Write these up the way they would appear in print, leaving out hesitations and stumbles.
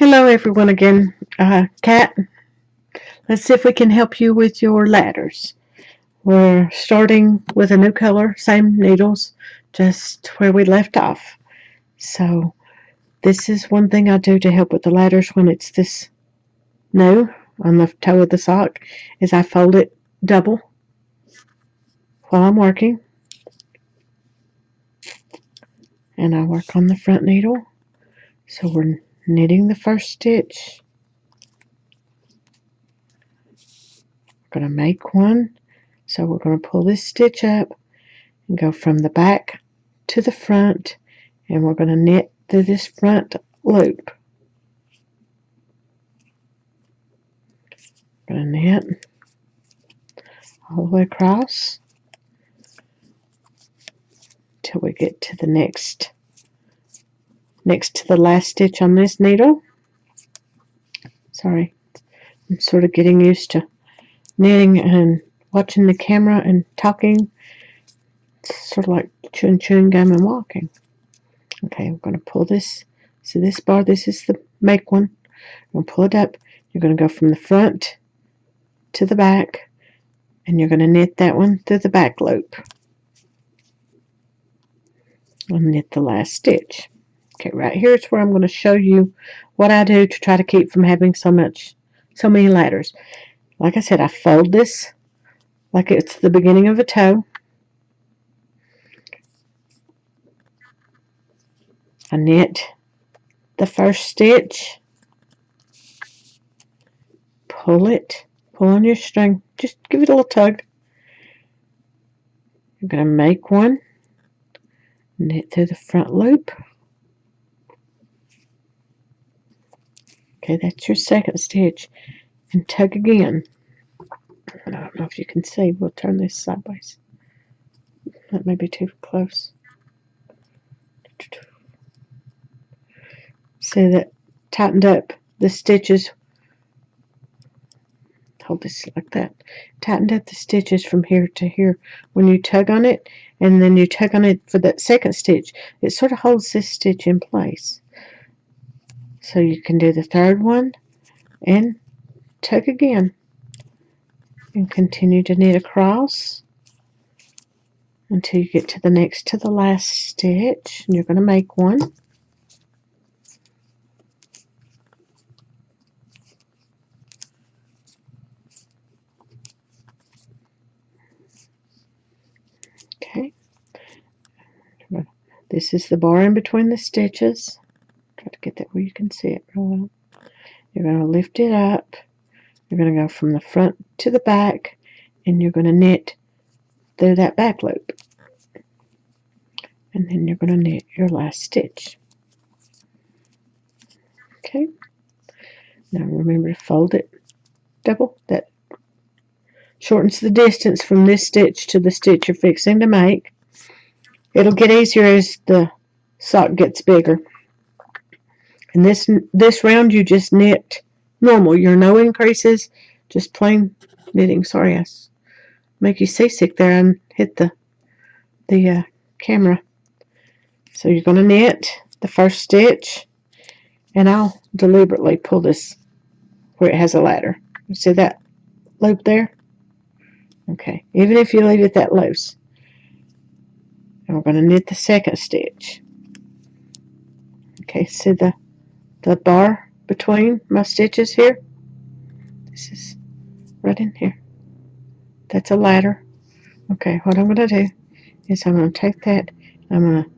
Hello everyone again. Kat, let's see if we can help you with your ladders. We're starting with a new color, same needles, just where we left off. So this is one thing I do to help with the ladders when it's this new on the toe of the sock, is I fold it double while I'm working. And I work on the front needle. So we're knitting the first stitch. We're going to make one. So we're going to pull this stitch up and go from the back to the front, and we're going to knit through this front loop. We're going to knit all the way across till we get to the next to the last stitch on this needle. Sorry, I'm sort of getting used to knitting and watching the camera and talking. It's sort of like chewing gum and walking. Okay, we're going to pull this. So this bar, this is the make one. We're going to pull it up. You're going to go from the front to the back, and you're going to knit that one through the back loop. And knit the last stitch. Okay, right here is where I'm going to show you what I do to try to keep from having so many ladders. Like I said, I fold this like it's the beginning of a toe. I knit the first stitch, pull on your string, just give it a little tug. You're going to make one, knit through the front loop. Okay, that's your second stitch, and tug again. I don't know if you can see. We'll turn this sideways. That may be too close. See that tightened up the stitches. Hold this like that. Tightened up the stitches from here to here. When you tug on it, and then you tug on it for that second stitch, it sort of holds this stitch in place. So you can do the third one and tug again and continue to knit across until you get to the next to the last stitch, and you're going to make one. Okay, this is the bar in between the stitches. Try to get that where you can see it real well. You're going to lift it up. You're going to go from the front to the back, and you're going to knit through that back loop. And then you're going to knit your last stitch. Okay. Now remember to fold it double. That shortens the distance from this stitch to the stitch you're fixing to make. It'll get easier as the sock gets bigger. And this round you just knit normal. Your no increases, just plain knitting. Sorry, I make you seasick there and hit the camera. So you're going to knit the first stitch, and I'll deliberately pull this where it has a ladder. You see that loop there? Okay, even if you leave it that loose. And we're going to knit the second stitch. Okay, see the bar between my stitches here? This is right in here. That's a ladder. Okay, what I'm going to do is I'm going to take that, I'm going to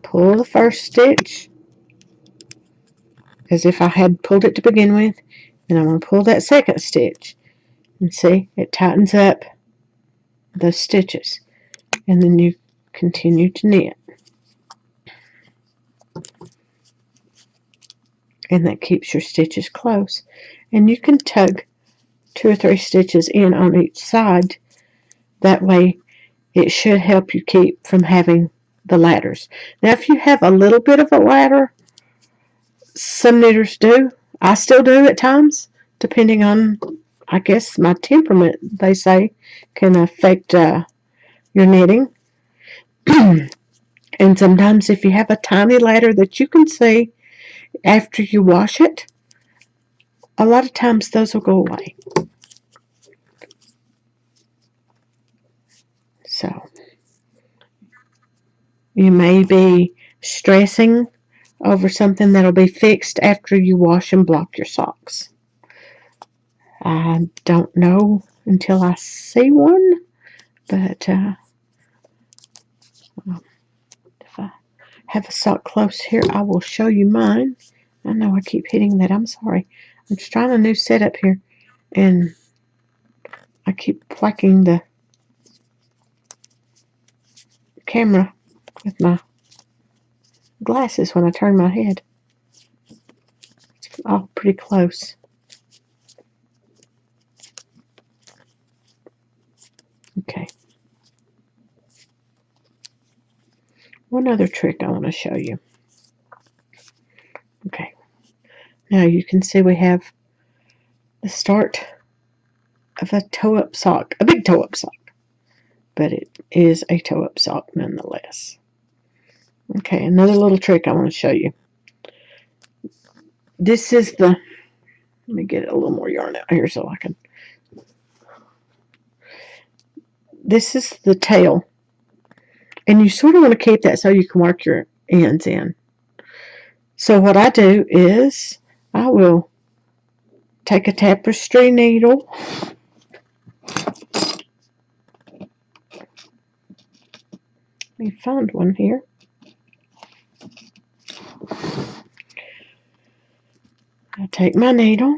pull the first stitch as if I had pulled it to begin with, and I'm going to pull that second stitch, and see, it tightens up those stitches, and then you continue to knit, and that keeps your stitches close. And you can tug 2 or 3 stitches in on each side. That way it should help you keep from having the ladders. Now if you have a little bit of a ladder, some knitters do, I still do at times, depending on, I guess, my temperament, they say, can affect your knitting. And sometimes if you have a tiny ladder that you can see, after you wash it, a lot of times those will go away. So you may be stressing over something that'll be fixed after you wash and block your socks. I don't know until I see one, but if I have a sock close here, I will show you mine. I know I keep hitting that. I'm sorry. I'm just trying a new setup here, and I keep whacking the camera with my glasses when I turn my head. It's all pretty close. Okay. One other trick I want to show you. Okay. Now you can see we have the start of a toe-up sock, a big toe-up sock, but it is a toe-up sock nonetheless. Okay, another little trick I want to show you. This is the, let me get a little more yarn out here so I can, this is the tail, and you sort of want to keep that so you can work your ends in. So what I do is I will take a tapestry needle, let me find one here. I take my needle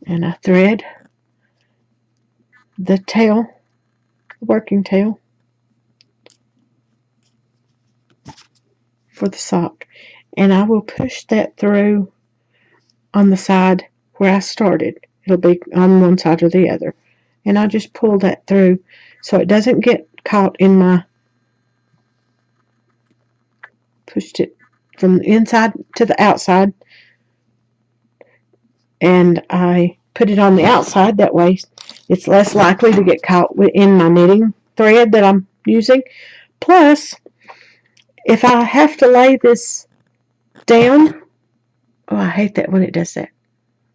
and I thread the tail, the working tail for the sock, and I will push that through on the side where I started. It'll be on one side or the other, and I just pull that through so it doesn't get caught in my, pushed it from the inside to the outside, and I put it on the outside. That way it's less likely to get caught in my knitting thread that I'm using. Plus, if I have to lay this down, oh, I hate that when it does that.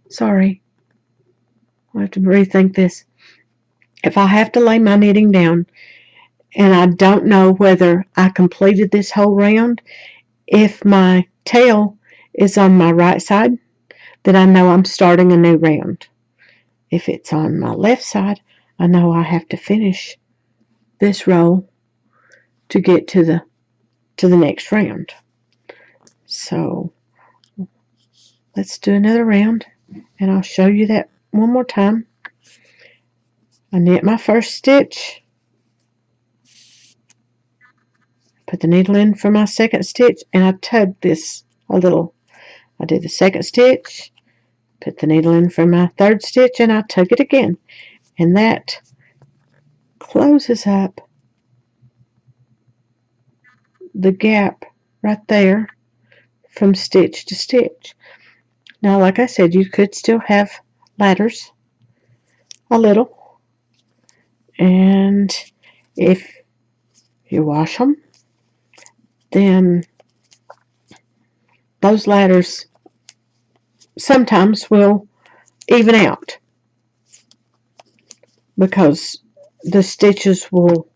Sorry. I'll have to rethink this. If I have to lay my knitting down and I don't know whether I completed this whole round, if my tail is on my right side, then I know I'm starting a new round. If it's on my left side, I know I have to finish this row to get to the next round. So let's do another round, and I'll show you that one more time. I knit my first stitch, put the needle in for my second stitch, and I tug this a little. I do the second stitch, put the needle in for my third stitch, and I tug it again, and that closes up the gap right there from stitch to stitch. Now, like I said, you could still have ladders a little, and if you wash them, then those ladders sometimes will even out because the stitches will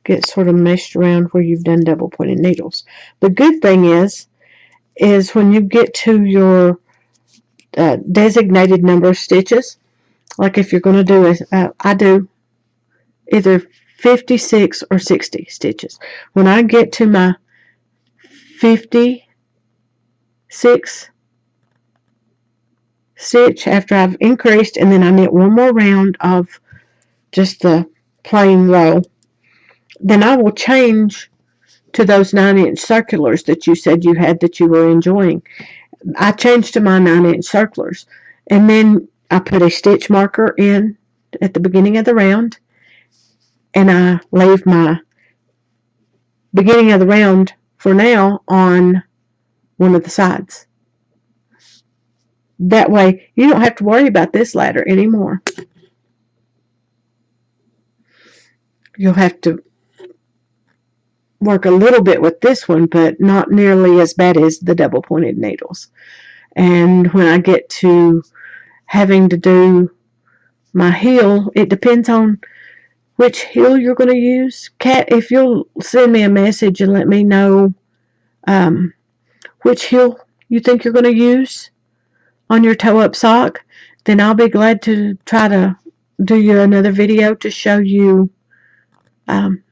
get sort of meshed around where you've done double pointed needles. The good thing is when you get to your designated number of stitches, like if you're going to do I do either 56 or 60 stitches. When I get to my 56 stitch, after I've increased, and then I knit one more round of just the plain row, then I will change to those 9-inch circulars that you said you had that you were enjoying. I changed to my 9-inch circulars, and then I put a stitch marker in at the beginning of the round, and I leave my beginning of the round for now on one of the sides. That way you don't have to worry about this ladder anymore. You'll have to work a little bit with this one, but not nearly as bad as the double pointed needles. And when I get to having to do my heel, it depends on which heel you're going to use. Kat, if you'll send me a message and let me know which heel you think you're going to use on your toe-up sock, then I'll be glad to try to do you another video to show you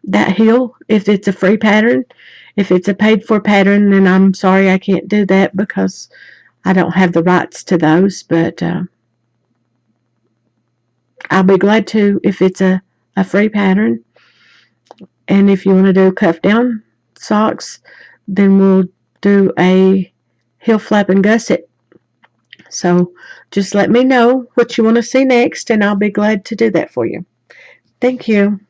that heel, if it's a free pattern. If it's a paid-for pattern, then I'm sorry I can't do that because I don't have the rights to those, but I'll be glad to if it's a free pattern. And if you want to do cuff down socks, then we'll do a heel flap and gusset. So just let me know what you want to see next, and I'll be glad to do that for you. Thank you.